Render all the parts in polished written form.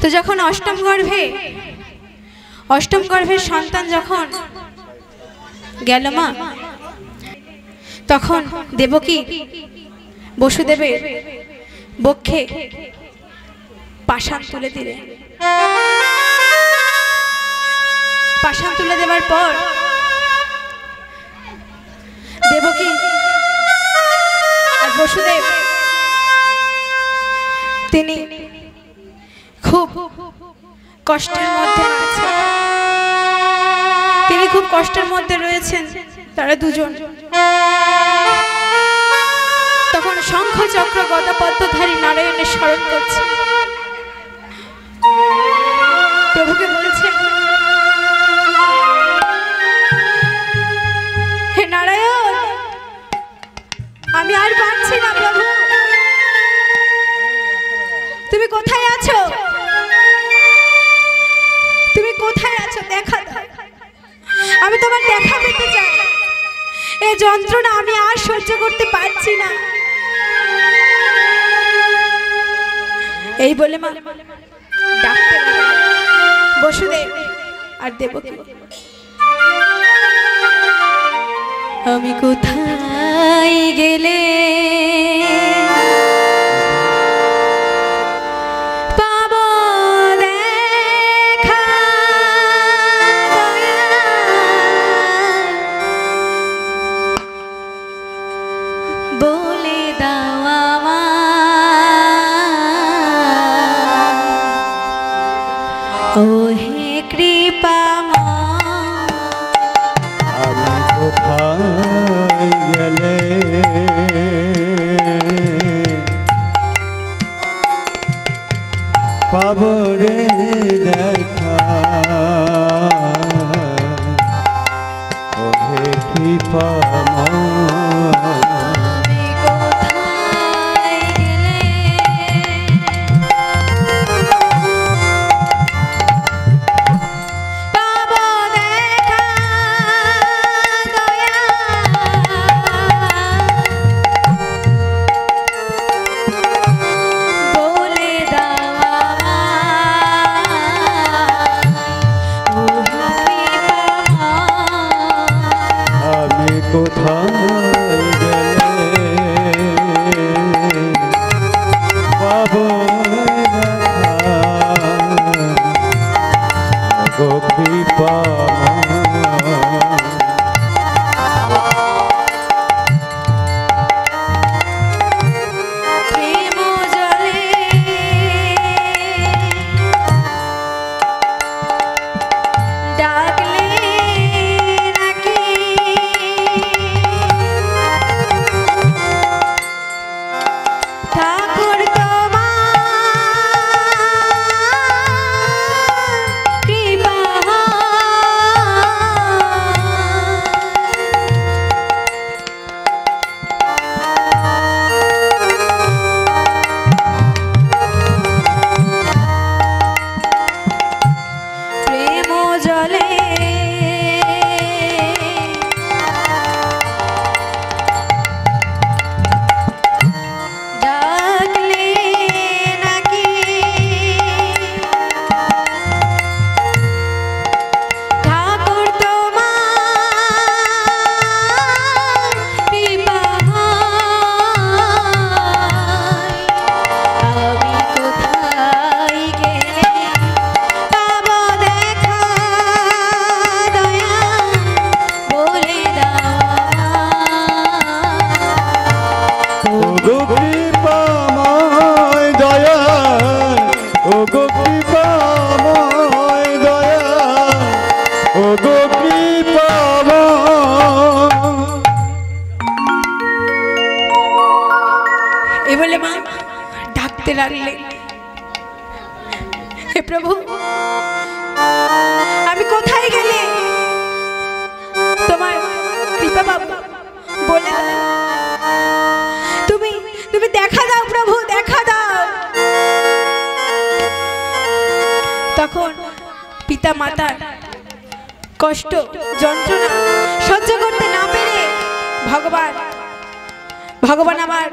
তো যখন অষ্টম গর্ভের সন্তান যখন গেল মা, তখন দেবকী বসুদেবের বক্ষে পাষাণ তুলে দিলেন। পাষাণ তুলে দেওয়ার পর দেবকী আর বসুদেব তিনি খুব কষ্টের মধ্যে রয়েছেন, তিনি খুব কষ্টের মধ্যে রয়েছেন তারা দুজন। তখন শঙ্খ চক্র গদা পদ্মধারী নারায়ণের স্মরণ করছে, প্রভুকে বলছেন, হে নারায়ণ, আমি আর পারছি না প্রভু, তুমি কোথায় আছো? তুমি কোথায় আছো? দেখা দাও, আমি তোমার দেখা পেতে চাই। এই যন্ত্রণা আমি আর সহ্য করতে পারছি না। এই বলে মা ডাকতে লাগলেন বসুদেব আর দেবকী, আমি কোথায় গেলে পাবরে দেখা ওহে কৃপা हे प्रभु আমি কোথায় গেলে তোমার কৃপা পাবো বলে দাও, তুমি তুমি দেখা দাও প্রভু, দেখা দাও। তখন পিতা মাতার কষ্ট যন্ত্রণা সহ্য করতে না পেরে ভগবান আমার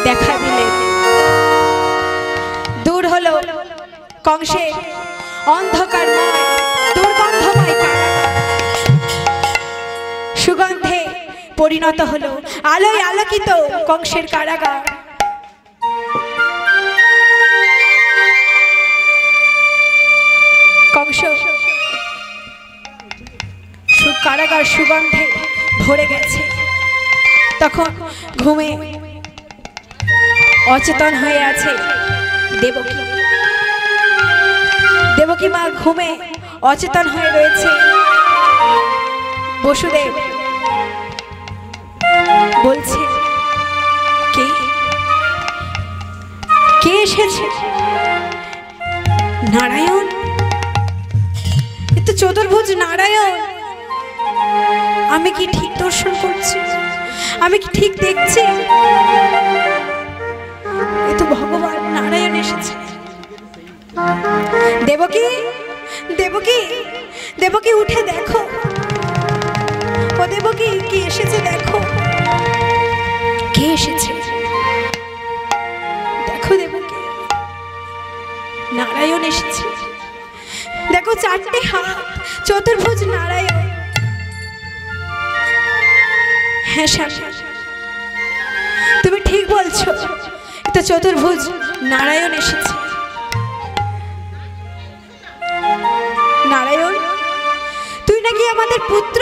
দেখা দিলেন। দূর হলো কংসের অন্ধকারময় দুর্গন্ধময় কারাগার। সুগন্ধে পরিণত হলো আলোয় আলোকিত কংসের কারাগার। কংস কারাগার সুগন্ধে ভরে গেছে। তখন ঘুমে অচেতন হয়ে আছে দেবকী। দেবকী মা ঘুমে অচেতন হয়ে রয়েছে। বসুদেব বলছে, কে কে এসেছে? নারায়ণ, এ তো চতুর্ভুজ নারায়ণ। আমি কি ঠিক দর্শন করছি? আমি কি ঠিক দেখছি? এ তো ভগবান নারায়ণ এসেছে। দেবকী, দেবকী, দেবকী উঠে দেখো। ও দেবকী, কি এসেছে দেখো। কে এসেছে দেখো দেবকী, নারায়ণ এসেছে। দেখো চারটে হাত, চতুর্ভুজ নারায়ণ। হ্যাঁ স্বামী, তুমি ঠিক বলছো, তো চতুর্ভুজ নারায়ণ এসেছে। নারায়ণ, তুই নাকি আমাদের পুত্র,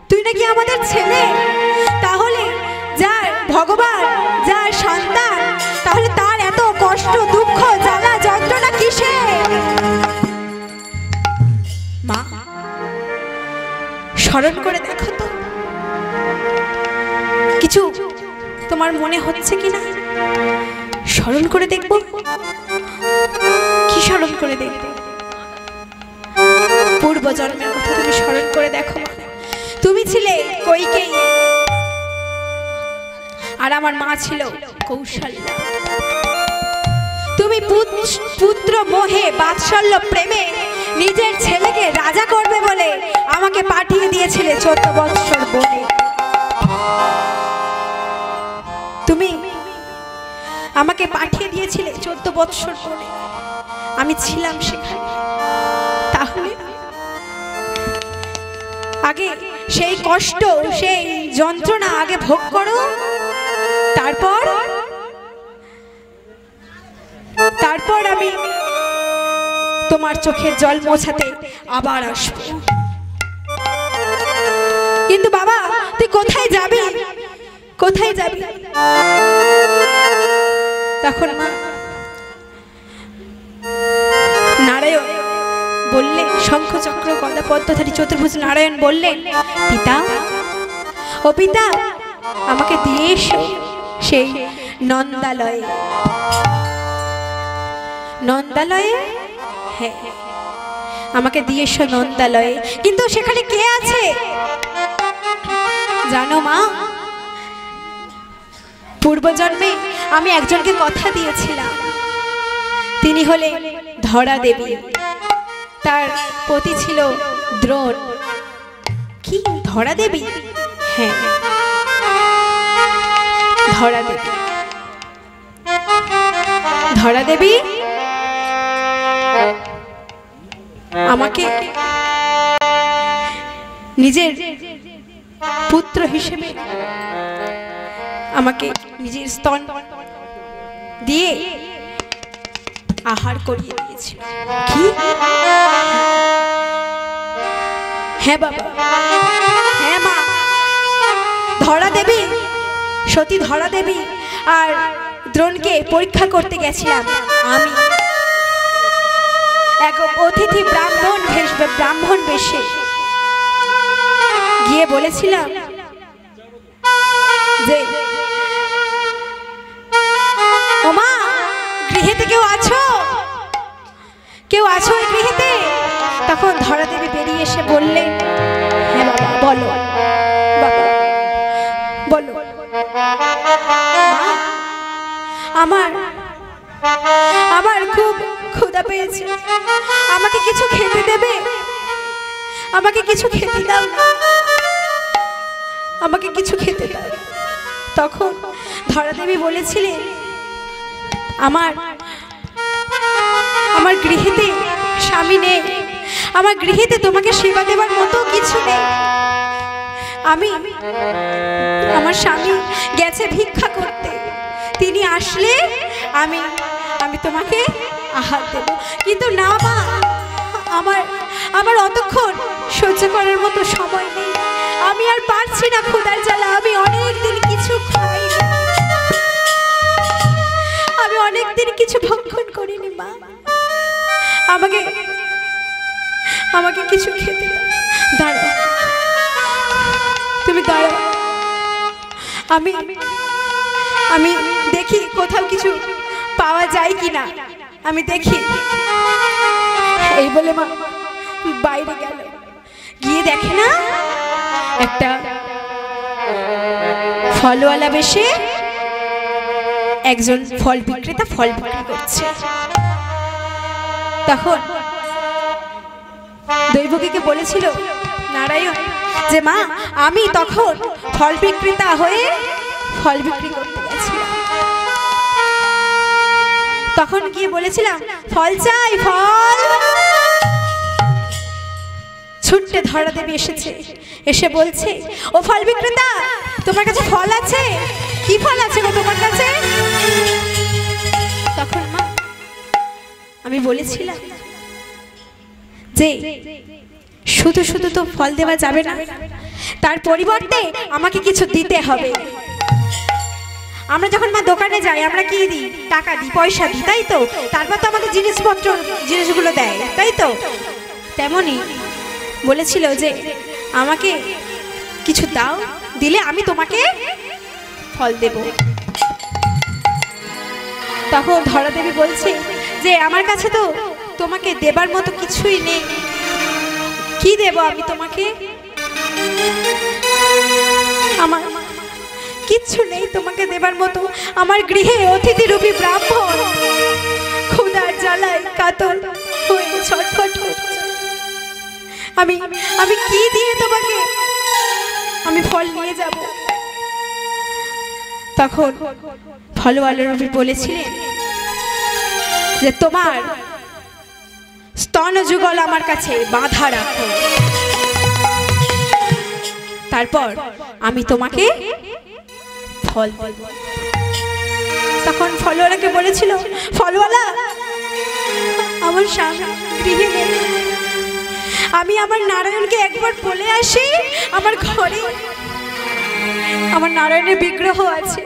তুই নাকি আমাদের ছেলে। তাহলে যার ভগবান, যার সন্তান, তাহলে তার এত কষ্ট, দুঃখ, জ্বালা, যন্ত্রণা কিসে? মা, স্মরণ করে দেখো তো, কিছু তোমার মনে হচ্ছে কিনা? স্মরণ করে দেখবো। কি স্মরণ করে দেখবো? পূর্বজন্মের কথা তুমি স্মরণ করে দেখো। তুমি ছিলে কৈকেয়ী আর আমার মা ছিল কৌশল্যা। তুমি পুত্র মোহে, বাৎসল্য প্রেমে নিজের ছেলেকে রাজা করবে বলে আমাকে পাঠিয়ে দিয়েছিলে 14 বৎসর বনে। তুমি আমাকে পাঠিয়ে দিয়েছিলে 14 বৎসর বনে। আমি ছিলাম সেখানে। তাহলে আগে সেই কষ্ট, সেই যন্ত্রণা আগে ভোগ করো, তারপর আমি তোমার চোখের জল মোছাতে আবার আসবো। কিন্তু বাবা, তুই কোথায় যাবি? কোথায় যাবি? তখন মা নারায়ণ বললেন, শঙ্খ চক্র গদা পদ্মধারী চতুর্ভুজ নারায়ণ বললেন, পিতা, ও পিতা, আমাকে দিয়ে এসো সেই নন্দালয়ে। নন্দালয়ে? হ্যাঁ, আমাকে দিয়ে এসো নন্দালয়ে। কিন্তু সেখানে কে আছে জানো মা? পূর্বজন্মে আমি একজনকে কথা দিয়েছিলাম। তিনি হলেন ধরা দেবী। তার পতি ছিল দ্রোণ। কি ধরা দেবী? হ্যাঁ, ধরা দেবী। ধরা দেবী আমাকে নিজের পুত্র হিসেবে আমাকে নিজের স্তন দিয়ে আহার করিয়ে দিয়েছিল। কি? হ্যাঁ বাবা, হ্যাঁ মা, ধরা দেবী, সতী ধরা দেবী আর দ্রোণকে পরীক্ষা করতে গেছিলাম আমি। এক অতিথি ব্রাহ্মণ বেশে গিয়ে বলেছিলাম যে, ও মা, গৃহেতে কেউ আছো? কেউ আছো এই গৃহেতে? তখন ধরা দেবী বেরিয়ে এসে বললেন, হ্যাঁ বাবা, বলো বাবা, বলো। আমার খুব ক্ষুধা পেয়েছে, আমাকে কিছু খেতে দেবে? আমাকে কিছু খেতে দাও, আমাকে কিছু খেতে দাও। তখন ধরা দেবী বলেছিলেন, আমার গৃহেতে স্বামী নেই, আমার গৃহেতে তোমাকে সেবা দেবার মতো কিছু নেই। আমি আমার স্বামী গেছে ভিক্ষা করতে, তিনি আসলে আমি আমি তোমাকে আহার দেব। কিন্তু না মা, আমার আমার অতক্ষণ সহ্য করার মতো সময় নেই, আমি আর পারছি না ক্ষুধার জ্বালা। আমি অনেক দিন কিছু খাইনি, আমি অনেক দিন কিছু ভক্ষণ করিনি মা, আমাকে আমাকে কিছু খেতে দাও। দাঁড়াও, তুমি দাঁড়াও, আমি আমি দেখি কোথাও কিছু পাওয়া যায় কিনা, আমি দেখি। এই বলে মা বাইরে গেল, গিয়ে দেখে না একটা ফলওয়ালা বেশে একজন ফল বিক্রেতা ফল বিক্রি করছে। তখন দৈবকীকে বলেছিল নারায়ণ যে মা, আমি তখন ফল বিক্রেতা হয়ে ফল বিক্রি করতে গেছিলাম, তখন গিয়ে বলেছিলাম ফল চাই ফল। ছুট্টে ধরা দেবী এসেছে, এসে বলছে ও ফল বিক্রেতা, তোমার কাছে ফল আছে? কি ফল আছে গো তোমার কাছে? তখন মা আমি বলেছিলাম যে শুধু শুধু তো ফল দেওয়া যাবে না, তার পরিবর্তে আমাকে কিছু দিতে হবে। আমরা যখন মা দোকানে যাই আমরা কি দিই? টাকা দিই, পয়সা দিই, তাই তো? তারপর তো আমাদের জিনিসগুলো দেয়, তাই তো? তেমনই বলেছিল যে আমাকে কিছু দাও, দিলে আমি তোমাকে ফল দেব। তখন ধরা দেবী বলছে যে আমার কাছে তো তোমাকে দেবার মতো কিছুই নেই, কি দেব আমি তোমাকে? আমার কিচ্ছু নেই তোমাকে দেবার মতো। আমার গৃহে অতিথি রূপী ব্রাহ্মণ ক্ষুধার জ্বালায় কাতর হয়ে ছটফট করছে, আমি আমি কি দিয়ে তোমাকে আমি ফল নিয়ে যাব? তখন ফলওয়ালা রূপী বলেছিলেন যে তোমার স্তন যুগল আমার কাছে বাঁধা রাখো, তারপর আমি তোমাকে ফল দেব। তখন ফলওয়ালাকে বলেছিল ফলওয়ালা, আমার স্বামী গৃহে নেই, আমি আমার নারায়ণকে একবার বলে আসি, আমার ঘরে আমার নারায়ণের বিগ্রহ আছে,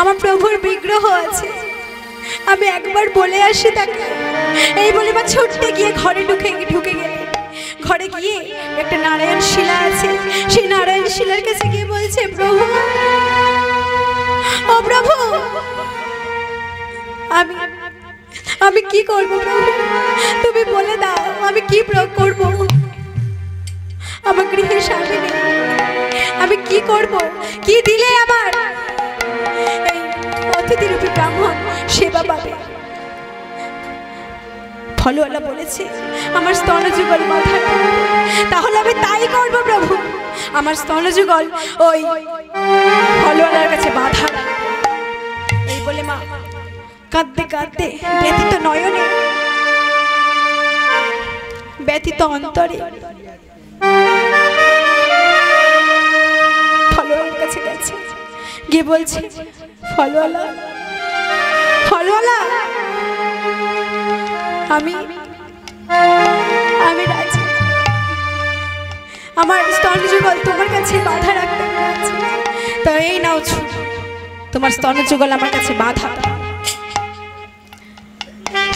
আমার প্রভুর বিগ্রহ আছে, আমি একবার বলে আসি তাকে। এই বলে মা ছুটতে গিয়ে ঘরে ঢুকে গেলেন। ঘরে গিয়ে একটা নারায়ণ শিলা আছে, সেই নারায়ণ শিলার কাছে গিয়ে বলছে প্রভু, ও প্রভু, আমি আমি কি করব প্রভু, তুমি বলে দাও আমি কি করব? আমার গৃহে স্বামী নেই, আমি কি করব? কি দিলে আমার এই অতিথি রূপী ব্রাহ্মণ সেবা পাবে? ফলওয়ালা বলেছে আমার স্তনযুগল মাথা, তাহলে আমি তাই করব প্রভু, আমার স্তনযুগল ওই ফলওয়ালার কাছে বাধা। এই বলে মা কাঁদতে কাঁদতে ব্যথিত নয়নে ব্যথিত অন্তরে ফলওয়ালার কাছে গেছে, গিয়ে বলছে ফলওয়ালা, ফলওয়ালা, আমি আমি রাজি, আমার স্তনযুগল তোমার কাছে বাধা রাখতে রাজি, তো এই নাও তোমার স্তনযুগল আমার কাছে বাধা।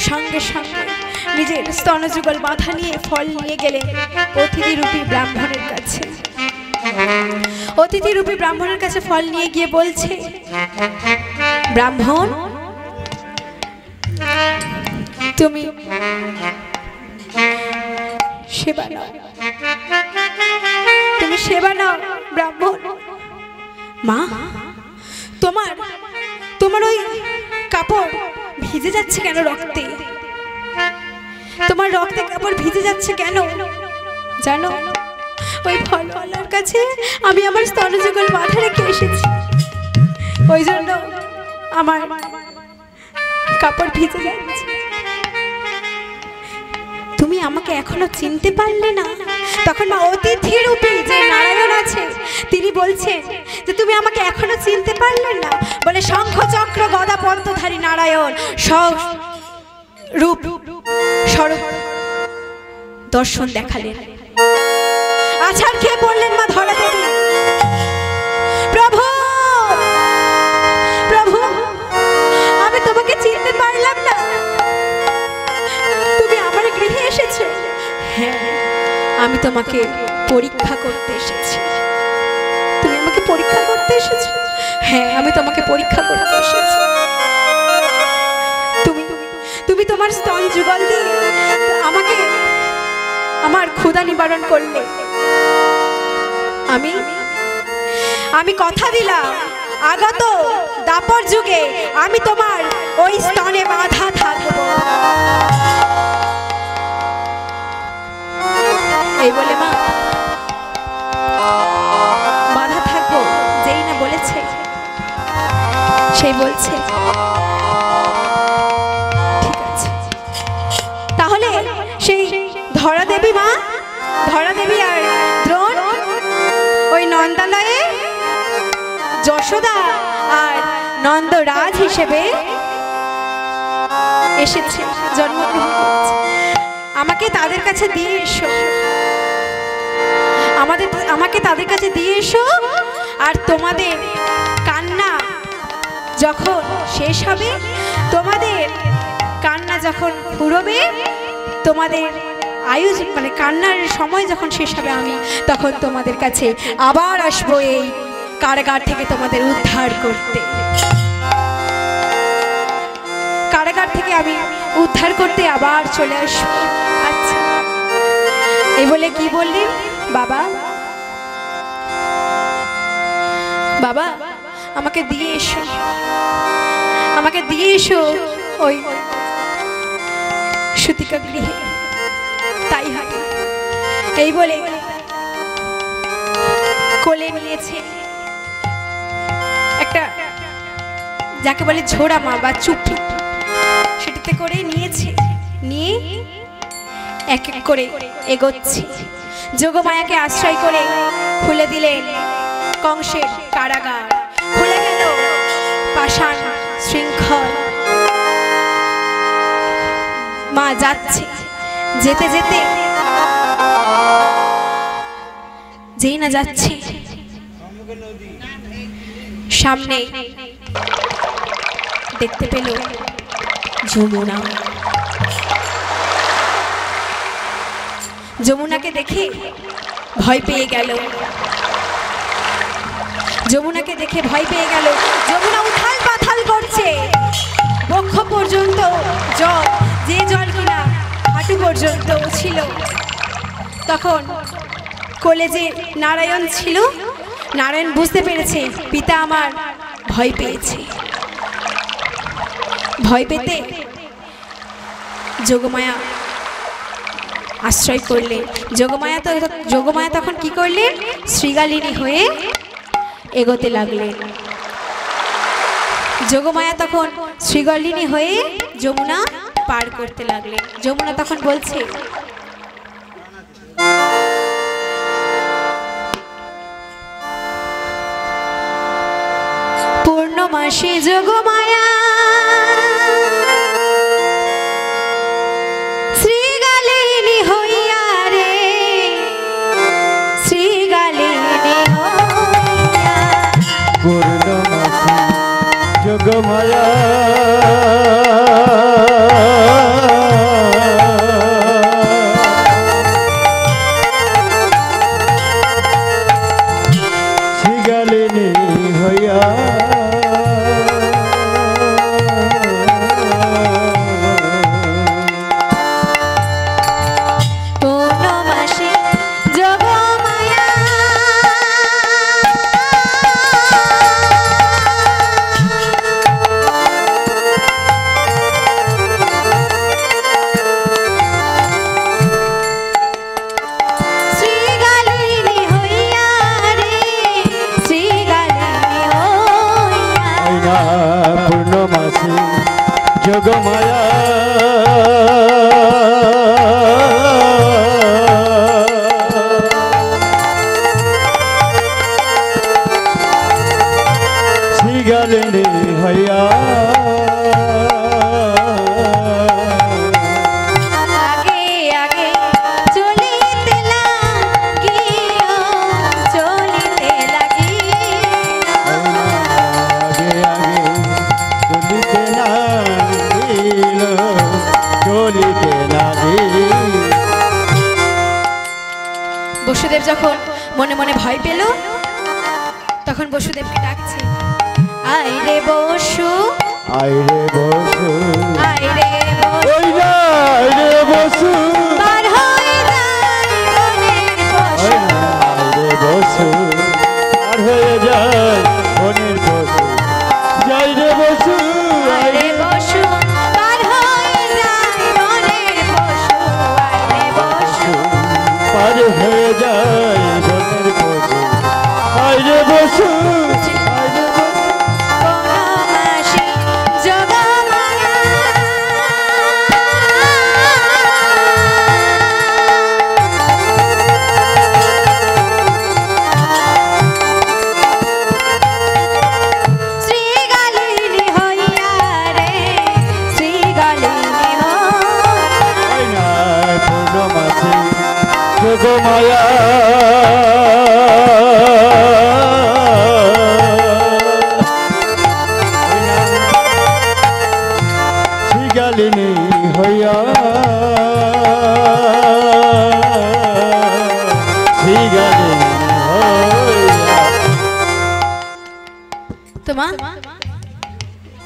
সঙ্গে সঙ্গে নিজের স্তনযুগল বাধা নিয়ে ফল নিয়ে গেলেন অতিথি রূপী ব্রাহ্মণের কাছে। অতিথি রূপী ব্রাহ্মণের কাছে ফল নিয়ে গিয়ে বলছে ব্রাহ্মণ, তুমি সেবা নাও, তুমি সেবা নাও ব্রাহ্মণ। মা, তোমার তোমার ওই কাপড় ভিজে যাচ্ছে কেন রক্তে? তোমার রক্তে কাপড় ভিজে যাচ্ছে কেন জানো? ওই ফলওয়ালার কাছে আমি আমার স্তনযুগল বাধা রেখে এসেছি, ওই জন্য আমার কাপড় ভিজে যাচ্ছে। আমাকে এখনো চিনতে পারলে না? তখন মা অতিথি রূপী যে নারায়ণ আছে তিনি বলছেন যে তুমি আমাকে এখনো চিনতে পারলে না? বলে শঙ্খ চক্র গদা পদ্মধারী নারায়ণ সব রূপ স্বরূপ দর্শন দেখালেন। আছাড় খেয়ে পড়লেন মা ধরা দেবী। প্রভু প্রভু, আমি তোমাকে চিনতে পারলাম না। তুমি আমার গৃহে এসেছো? হ্যাঁ, আমি তোমাকে পরীক্ষা করতে এসেছি। তুমি আমাকে পরীক্ষা করতে এসেছো? হ্যাঁ, আমি তোমাকে পরীক্ষা করতে এসেছি। তুমি তুমি তোমার স্তন যুগল দিয়ে আমাকে আমার ক্ষুধা নিবারণ করলে। আমি কথা দিলাম আগত দাপর যুগে আমি তোমার ওই স্তনে বাধা থাকবো। এই বলে মা বাধা থাকবো যেই না বলেছে সেই বলছে ঠিক আছে। তাহলে সেই ধরা দেবী মা, ধরা দেবী আর দ্রোণ ওই নন্দালয়ে যশোদা আর নন্দরাজ হিসেবে এসেছে, জন্মগ্রহণ করেছে। আমাকে তাদের কাছে দিয়ে এসো, আমাকে তাদের কাছে দিয়ে এসো। আর তোমাদের কান্না যখন শেষ হবে, তোমাদের কান্না যখন ফুরবে, তোমাদের আয়ু মানে কান্নার সময় যখন শেষ হবে, আমি তখন তোমাদের কাছে আবার আসবো এই কারাগার থেকে তোমাদের উদ্ধার করতে। কারাগার থেকে আমি উদ্ধার করতে আবার চলে আসবো। আচ্ছা, এই বলে কি বললেন? বাবা বাবা, আমাকে দিয়ে এসো, আমাকে দিয়ে এসো ওই সুতিকা গৃহে। তাই হয়। এই বলে কোলে নিয়েছে একটা যাকে বলে ঝোড়া মা বা চুপি, সেটিতে করে নিয়েছে। নিয়ে এক এক করে এগোচ্ছে। যোগমায়াকে আশ্রয় করে খুলে দিলেন কংসের কারাগার। খুলে গেল পাষাণ শৃঙ্খল। মা যাচ্ছে, যেতে যেতে যেই না যাচ্ছে সামনে দেখতে পেল যমুনা। যমুনাকে দেখে ভয় পেয়ে গেল। যমুনাকে দেখে ভয় পেয়ে গেল। যমুনা উথাল পাথাল করছে, বক্ষ পর্যন্ত জল, যে জল কিনা হাঁটু পর্যন্ত ছিল। তখন কোলে যে নারায়ণ ছিল, নারায়ণ বুঝতে পেরেছে পিতা আমার ভয় পেয়েছে। ভয় পেতে যোগমায়া আশ্রয় করলেন। যোগমায়া তখন কি করলেন? শ্রীগালিনী হয়ে এগোতে লাগলেন। যোগমায়া তখন শ্রীগালিনী হয়ে যমুনা পার করতে লাগলেন। যমুনা তখন বলছে, পূর্ণমাসে যোগমায়া শ্রীগালিনী হইয়া রে, শ্রীগালিনী হইয়া। পূর্ণমাসে যোগমায়া শ্রীগালিনী হইয়া যোগমায়া যখন মনে মনে ভয় পেল তখন বসুদেবকে ডাকছে, আয় রে বসু, আয় রে বসু, আয় রে বসু, ওই না আয় রে বসু, পার হয়ে যায় বনের পশু। আয় রে বসু, পার হয়ে যায় বনের পশু। যাই রে বসু, আয় রে বসু, পার হয়ে যায় বনের পশু। আয় রে বসু, পার হয়ে যায় বনের পশু। আয় রে বসু, আয় রে বসু, পৌর্ণমাসী যোগমায়া। শ্রীগালিনী হইয়া রে, শ্রীগালিনী ওই না পূর্ণমাসী যোগমায়া। শ্রীগালিনী হইয়া, শ্রীগালিনী হইয়া। তোমা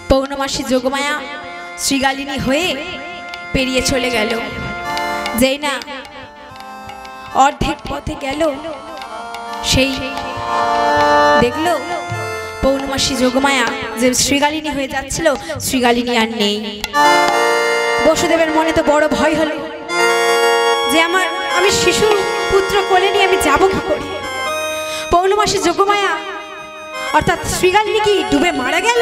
পৌর্ণমাসী যোগমায়া শ্রীগালিনী হয়ে পেরিয়ে চলে গেল। যেই না অর্ধেক পথে গেল সেই দেখলো পৌর্ণমাসী যোগমায়া যে শ্রীগালিনী হয়ে যাচ্ছিল শ্রীগালিনী আর নেই। বসুদেবের মনে তো বড় ভয় হলো যে আমি শিশু পুত্র কোলে নিয়ে আমি যাবো কি করে। পৌর্ণমাসী যোগমায়া অর্থাৎ শ্রীগালিনী কি ডুবে মারা গেল?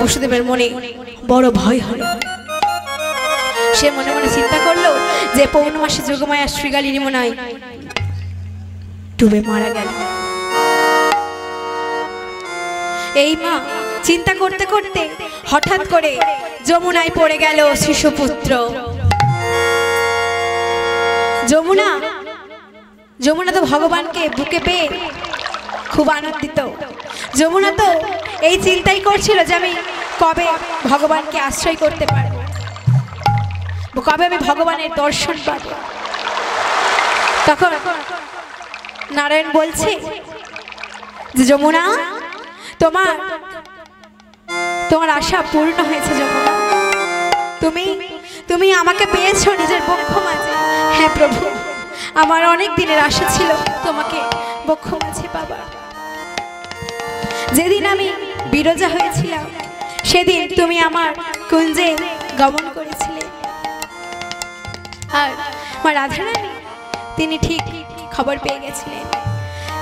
বসুদেবের মনে বড় ভয় হলো। সে মনে মনে চিন্তা করলো যে পৌর্ণমাসী যোগমায়া শ্রীগালিনী মনে হয় ডুবে মারা গেল। এই মা চিন্তা করতে করতে হঠাৎ করে যমুনায় পড়ে গেল শিশুপুত্র। যমুনা যমুনা তো ভগবানকে বুকে পেয়ে খুব আনন্দিত। যমুনা তো এই চিন্তাই করছিল যে আমি কবে ভগবানকে আশ্রয় করতে পারবো, কবে আমি ভগবানের দর্শন পাবো। তখন নারায়ণ বলছে যে যমুনা তোমার আশা পূর্ণ হয়েছে। যমুনা তুমি আমাকে পেয়েছো নিজের বক্ষ মাঝে। হ্যাঁ প্রভু, আমার অনেক দিনের আশা ছিল তোমাকে বক্ষ মাঝে পাবার। যেদিন আমি বিরজা হয়েছিলাম সেদিন তুমি আমার কুঞ্জে গমন করেছিলে। আর আমার রাধারানী তিনি ঠিক খবর পেয়ে গেছিলেন।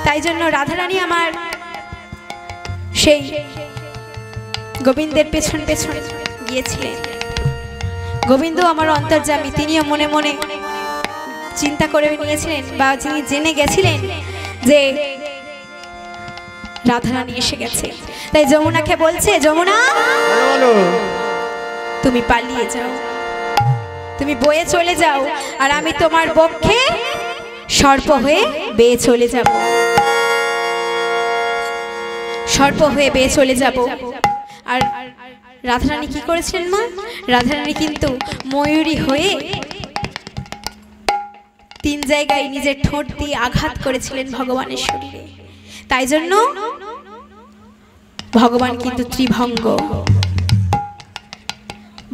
তাই জন্য রাধারানী আমার সেই গোবিন্দের পেছন পেছন গিয়েছিলেন। গোবিন্দ আমার অন্তর্যামী, তিনিও মনে মনে চিন্তা করে নিয়েছিলেন বা যিনি জেনে গেছিলেন যে রাধারানী এসে গেছে। তাই যমুনাকে বলছে, যমুনা তুমি পালিয়ে যাও, তুমি বয়ে চলে যাও, আর আমি তোমার বক্ষে সর্প হয়ে বেয়ে চলে যাব, সর্প হয়ে বেয়ে চলে যাব। আর রাধারানী কি করেছিলেন মা? রাধারানী কিন্তু ময়ূরী হয়ে 3 জায়গায় নিজের ঠোঁট দিয়ে আঘাত করেছিলেন ভগবানের শরীরে। তাই জন্য ভগবান কিন্তু ত্রিভঙ্গ,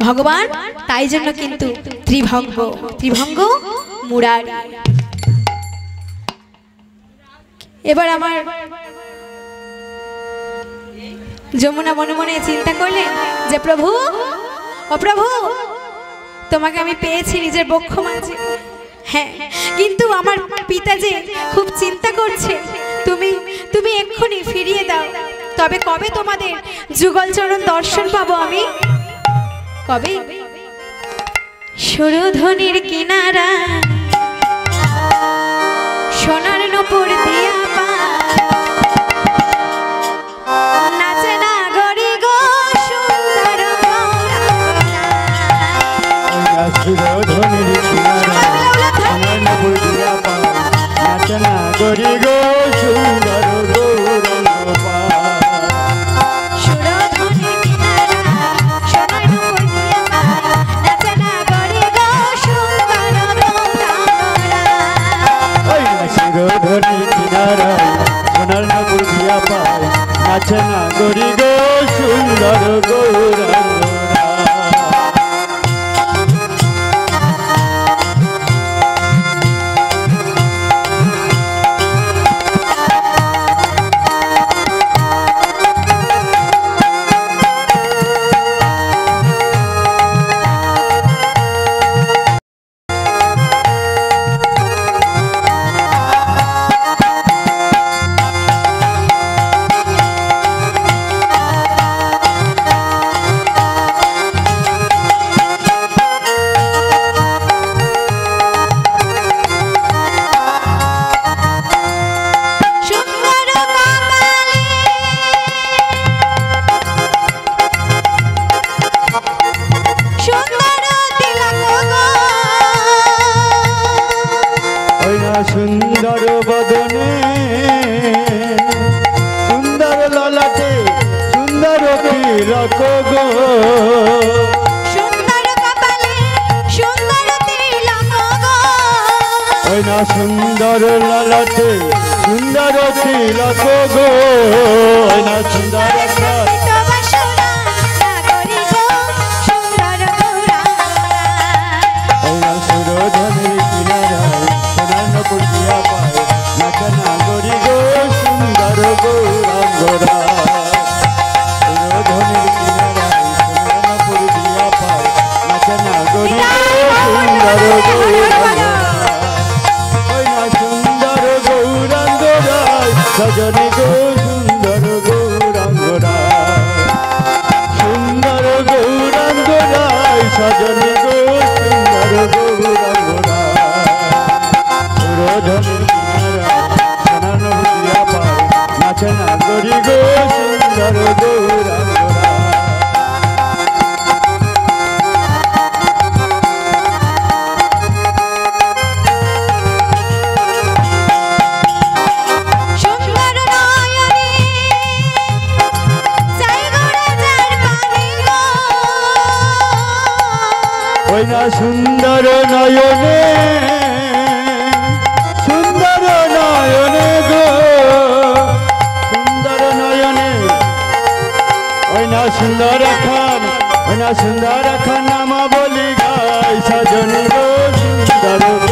ভগবান তাই জন্য কিন্তু ত্রিভঙ্গ মুরারি। এবার আমার যমুনা মনে মনে চিন্তা করলেন যে প্রভু, ও প্রভু, তোমাকে আমি পেয়েছি নিজের বক্ষ মাঝে। হ্যাঁ, কিন্তু আমার পিতা যে খুব চিন্তা করছে, তুমি এক্ষুনি ফিরিয়ে দাও। তবে কবে তোমাদের যুগলচরণ দর্শন পাবো আমি? কবে? সুরধ্বনির কিনারা সোনার নূপুর দিয়া পা নাচে না গরি গো সুন্দর সুরধ্বনির কিনারা সোনার নূপুর দিয়া পা নাচে না গরি গো সুন্দর গৌরঙ্গ পা। সুরধ্বনির কিনারা সোনার নূপুর দিয়া পা নাচে না গরি গো সুন্দর গৌরঙ্গ। সুন্দর লালাতে সুন্দর তিলক গো ওই না সুন্দর সুরধনের কিনারায় সোনার নপুর দিয়া পায় নাচে না গরি গো সুন্দর গৌরাঙ্গরা সুরধনের কিনারায় সোনার নপুর দিয়া পায় নাচে না গরি গো সুন্দর গৌরাঙ্গরা ওই না সুন্দর গৌরাঙ্গরা সজনী গো সুন্দর গৌরাঙ্গরা সুন্দর গৌরাঙ্গরা সজনী গো সুন্দর গৌরাঙ্গরা সুরধনের কিনারায় সোনার নপুর দিয়া পায় নাচে না গরি গো সুন্দর গৌরাঙ্গরা ওই না সুন্দর নয়নে সুন্দর নয়নে গো সুন্দর নয়নে ওই না সুন্দর খান নামা বলি গাই সজনী গো সুন্দর